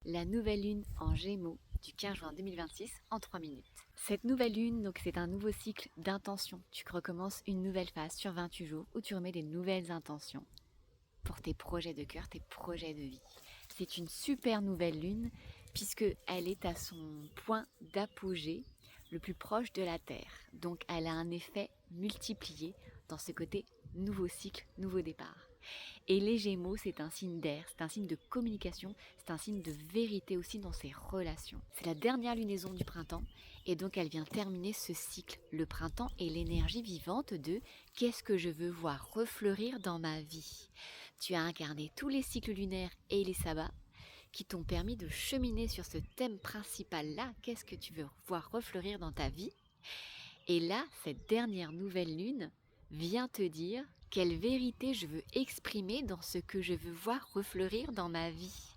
La nouvelle lune en Gémeaux du 15 juin 2026 en 3 minutes. Cette nouvelle lune, donc c'est un nouveau cycle d'intention. Tu recommences une nouvelle phase sur 28 jours où tu remets des nouvelles intentions pour tes projets de cœur, tes projets de vie. C'est une super nouvelle lune puisque elle est à son point d'apogée le plus proche de la Terre. Donc elle a un effet multiplié dans ce côté nouveau cycle, nouveau départ. Et les Gémeaux, c'est un signe d'air, c'est un signe de communication, c'est un signe de vérité aussi dans ses relations. C'est la dernière lunaison du printemps et donc elle vient terminer ce cycle. Le printemps est l'énergie vivante de qu'est-ce que je veux voir refleurir dans ma vie. Tu as incarné tous les cycles lunaires et les sabbats qui t'ont permis de cheminer sur ce thème principal-là, qu'est-ce que tu veux voir refleurir dans ta vie. Et là, cette dernière nouvelle lune vient te dire quelle vérité je veux exprimer dans ce que je veux voir refleurir dans ma vie.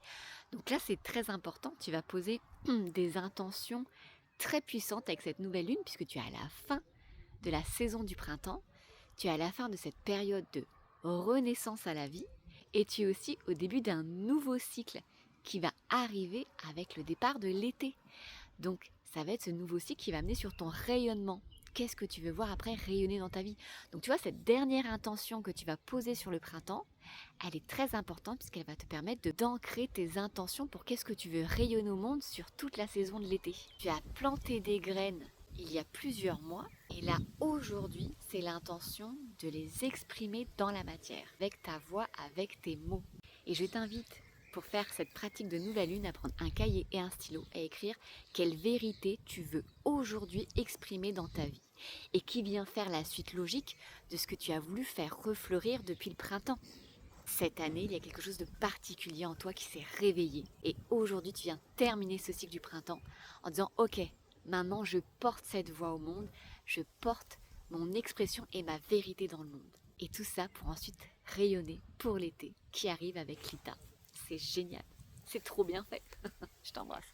Donc là, c'est très important, tu vas poser des intentions très puissantes avec cette nouvelle lune, puisque tu es à la fin de la saison du printemps, tu es à la fin de cette période de renaissance à la vie, et tu es aussi au début d'un nouveau cycle qui va arriver avec le départ de l'été. Donc ça va être ce nouveau cycle qui va amener sur ton rayonnement. Qu'est-ce que tu veux voir après rayonner dans ta vie? Donc tu vois, cette dernière intention que tu vas poser sur le printemps, elle est très importante puisqu'elle va te permettre d'ancrer tes intentions pour qu'est-ce que tu veux rayonner au monde sur toute la saison de l'été. Tu as planté des graines il y a plusieurs mois et là aujourd'hui, c'est l'intention de les exprimer dans la matière, avec ta voix, avec tes mots. Et je t'invite pour faire cette pratique de nouvelle lune à prendre un cahier et un stylo et écrire quelle vérité tu veux aujourd'hui exprimer dans ta vie et qui vient faire la suite logique de ce que tu as voulu faire refleurir depuis le printemps. Cette année, il y a quelque chose de particulier en toi qui s'est réveillé et aujourd'hui tu viens terminer ce cycle du printemps en disant ok, maintenant je porte cette voix au monde, je porte mon expression et ma vérité dans le monde. Et tout ça pour ensuite rayonner pour l'été qui arrive avec Lita. C'est génial, c'est trop bien fait. Je t'embrasse.